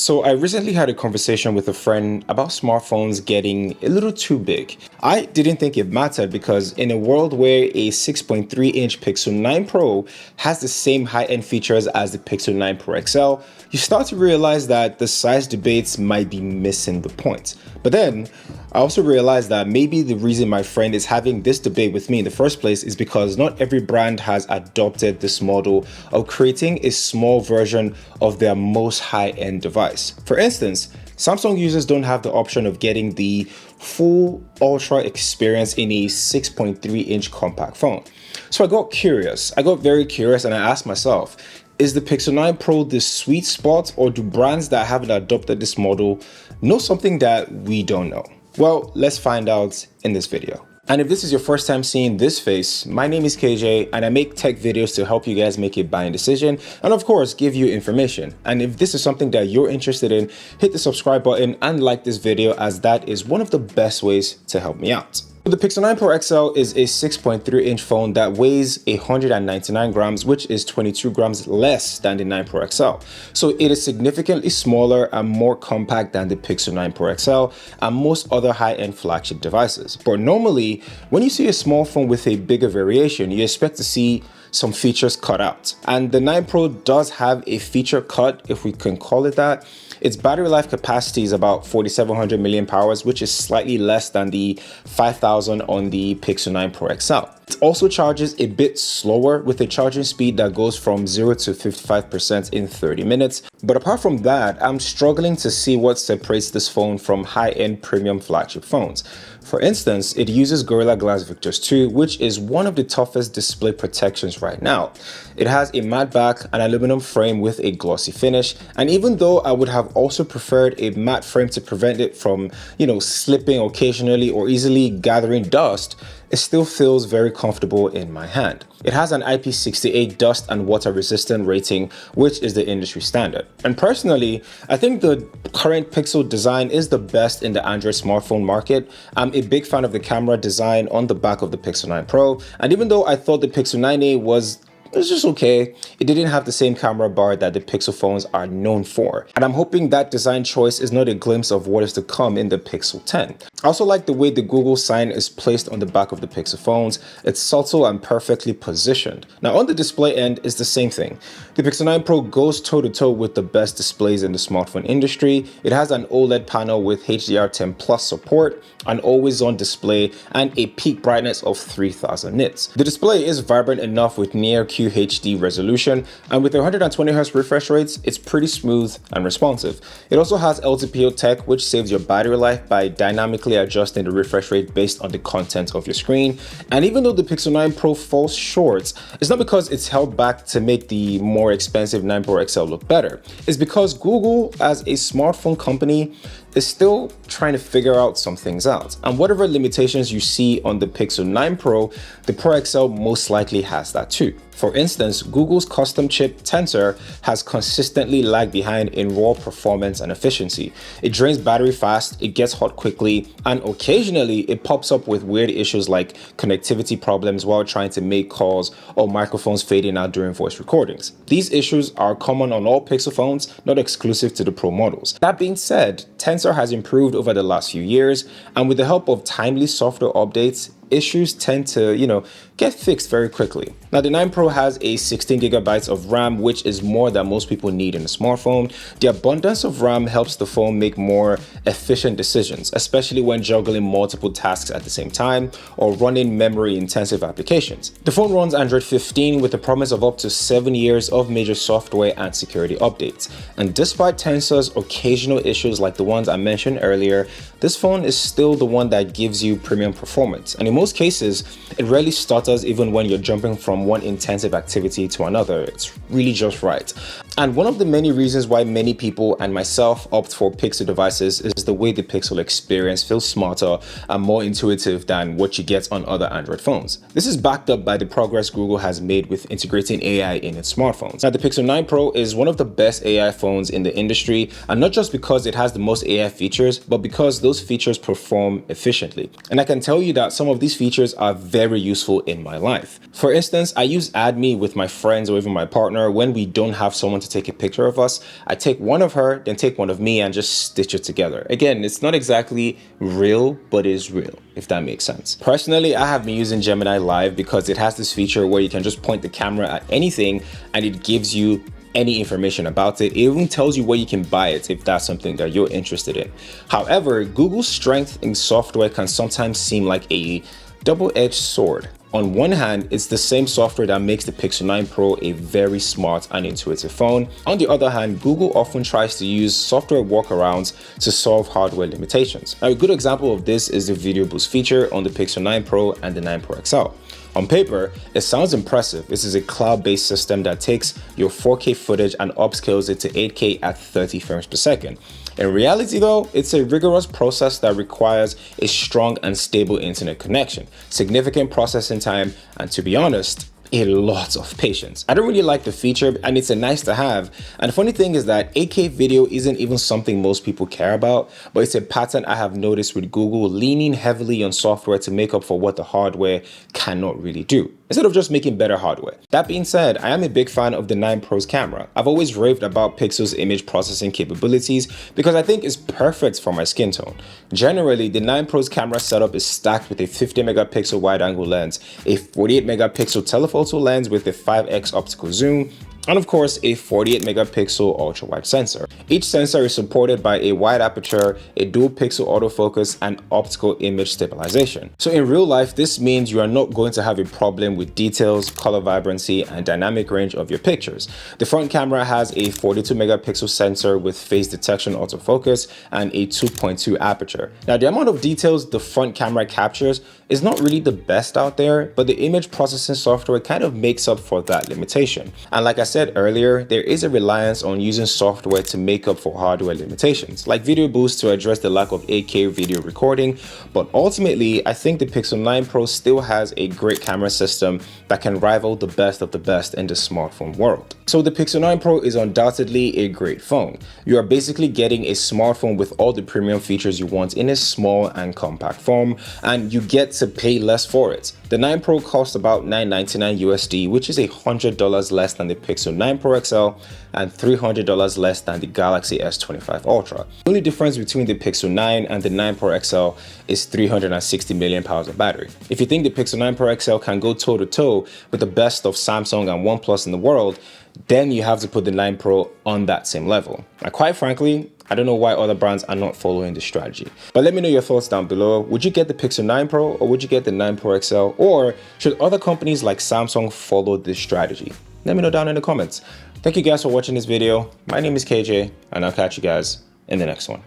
So I recently had a conversation with a friend about smartphones getting a little too big. I didn't think it mattered because in a world where a 6.3-inch Pixel 9 Pro has the same high-end features as the Pixel 9 Pro XL, you start to realize that the size debates might be missing the point. But then I also realized that maybe the reason my friend is having this debate with me in the first place is because not every brand has adopted this model of creating a small version of their most high-end device. For instance, Samsung users don't have the option of getting the full ultra experience in a 6.3-inch compact phone. So I got very curious and I asked myself, is the Pixel 9 Pro the sweet spot, or do brands that haven't adopted this model know something that we don't know? Well, let's find out in this video. And if this is your first time seeing this face, my name is KJ and I make tech videos to help you guys make a buying decision and of course give you information. And if this is something that you're interested in, hit the subscribe button and like this video, as that is one of the best ways to help me out. The Pixel 9 Pro XL is a 6.3-inch phone that weighs 199 grams, which is 22 grams less than the 9 Pro XL. So it is significantly smaller and more compact than the Pixel 9 Pro XL and most other high-end flagship devices. But normally, when you see a small phone with a bigger variation, you expect to see some features cut out. And the 9 Pro does have a feature cut, if we can call it that. Its battery life capacity is about 4,700 mAh, which is slightly less than the 5,000 on the Pixel 9 Pro XL. It also charges a bit slower with a charging speed that goes from 0 to 55% in 30 minutes. But apart from that, I'm struggling to see what separates this phone from high-end premium flagship phones. For instance, it uses Gorilla Glass Victus 2, which is one of the toughest display protections right now. It has a matte back, an aluminum frame with a glossy finish, and even though I would have also preferred a matte frame to prevent it from, slipping occasionally or easily gathering dust, it still feels very comfortable in my hand. It has an IP68 dust and water resistant rating, which is the industry standard. And personally, I think the current Pixel design is the best in the Android smartphone market. I'm a big fan of the camera design on the back of the Pixel 9 Pro, and even though I thought the Pixel 9a was just okay, it didn't have the same camera bar that the Pixel phones are known for. And I'm hoping that design choice is not a glimpse of what is to come in the Pixel 10. I also like the way the Google sign is placed on the back of the Pixel phones. It's subtle and perfectly positioned. Now on the display end is the same thing. The Pixel 9 Pro goes toe-to-toe with the best displays in the smartphone industry. It has an OLED panel with HDR10 Plus support, an always-on display, and a peak brightness of 3000 nits. The display is vibrant enough with near QHD resolution, and with 120Hz refresh rates, it's pretty smooth and responsive. It also has LTPO tech, which saves your battery life by dynamically adjusting the refresh rate based on the content of your screen. And even though the Pixel 9 Pro falls short, it's not because it's held back to make the more expensive 9 Pro XL look better. It's because Google, as a smartphone company, is still trying to figure out some things out. And whatever limitations you see on the Pixel 9 Pro, the Pro XL most likely has that too. For instance, Google's custom chip Tensor has consistently lagged behind in raw performance and efficiency. It drains battery fast, it gets hot quickly, and occasionally it pops up with weird issues like connectivity problems while trying to make calls or microphones fading out during voice recordings. These issues are common on all Pixel phones, not exclusive to the Pro models. That being said, Tensor has improved over the last few years, and with the help of timely software updates, issues tend to, get fixed very quickly. Now, the 9 Pro has a 16 gigabytes of RAM, which is more than most people need in a smartphone. The abundance of RAM helps the phone make more efficient decisions, especially when juggling multiple tasks at the same time or running memory-intensive applications. The phone runs Android 15 with the promise of up to 7 years of major software and security updates. And despite Tensor's occasional issues like the ones I mentioned earlier, this phone is still the one that gives you premium performance. And in most cases, it rarely stutters even when you're jumping from one intensive activity to another. It's really just right. And one of the many reasons why many people and myself opt for Pixel devices is the way the Pixel experience feels smarter and more intuitive than what you get on other Android phones. This is backed up by the progress Google has made with integrating AI in its smartphones. Now, the Pixel 9 Pro is one of the best AI phones in the industry, and not just because it has the most AI features, but because those features perform efficiently. And I can tell you that some of these these features are very useful in my life. For instance, I use AdMe with my friends or even my partner when we don't have someone to take a picture of us. I take one of her, then take one of me and just stitch it together. Again, it's not exactly real, but it is real, if that makes sense. Personally, I have been using Gemini Live because it has this feature where you can just point the camera at anything and it gives you any information about it. It even tells you where you can buy it if that's something that you're interested in. However, Google's strength in software can sometimes seem like a double-edged sword. On one hand, it's the same software that makes the Pixel 9 Pro a very smart and intuitive phone. On the other hand, Google often tries to use software workarounds to solve hardware limitations. Now, a good example of this is the Video Boost feature on the Pixel 9 Pro and the 9 Pro XL. On paper, it sounds impressive. This is a cloud-based system that takes your 4K footage and upscales it to 8K at 30 frames per second. In reality though, it's a rigorous process that requires a strong and stable internet connection, significant processing time, and to be honest, a lot of patience. I don't really like the feature and it's a nice to have. And the funny thing is that 8K video isn't even something most people care about, but it's a pattern I have noticed with Google leaning heavily on software to make up for what the hardware cannot really do, instead of just making better hardware. That being said, I am a big fan of the 9 Pro's camera. I've always raved about Pixel's image processing capabilities because I think it's perfect for my skin tone. Generally, the 9 Pro's camera setup is stacked with a 50 megapixel wide-angle lens, a 48 megapixel telephoto lens with a 5x optical zoom, and of course a 48 megapixel ultra wide sensor. Each sensor is supported by a wide aperture, a dual pixel autofocus, and optical image stabilization. So in real life, this means you are not going to have a problem with details, color vibrancy, and dynamic range of your pictures. The front camera has a 42 megapixel sensor with face detection autofocus and a 2.2 aperture. Now, the amount of details the front camera captures is not really the best out there, but the image processing software kind of makes up for that limitation. And like I said earlier, there is a reliance on using software to make up for hardware limitations, like Video Boost to address the lack of 8K video recording. But ultimately, I think the Pixel 9 Pro still has a great camera system that can rival the best of the best in the smartphone world. So the Pixel 9 Pro is undoubtedly a great phone. You are basically getting a smartphone with all the premium features you want in a small and compact form, and you get to pay less for it. The 9 Pro costs about $999 USD, which is $100 less than the Pixel 9 Pro XL and $300 less than the Galaxy S25 Ultra. The only difference between the Pixel 9 and the 9 Pro XL is 360 million pounds of battery. If you think the Pixel 9 Pro XL can go toe-to-toe with the best of Samsung and OnePlus in the world, then you have to put the 9 Pro on that same level. And quite frankly, I don't know why other brands are not following this strategy. But let me know your thoughts down below. Would you get the Pixel 9 Pro or would you get the 9 Pro XL? Or should other companies like Samsung follow this strategy? Let me know down in the comments. Thank you guys for watching this video. My name is KJ and I'll catch you guys in the next one.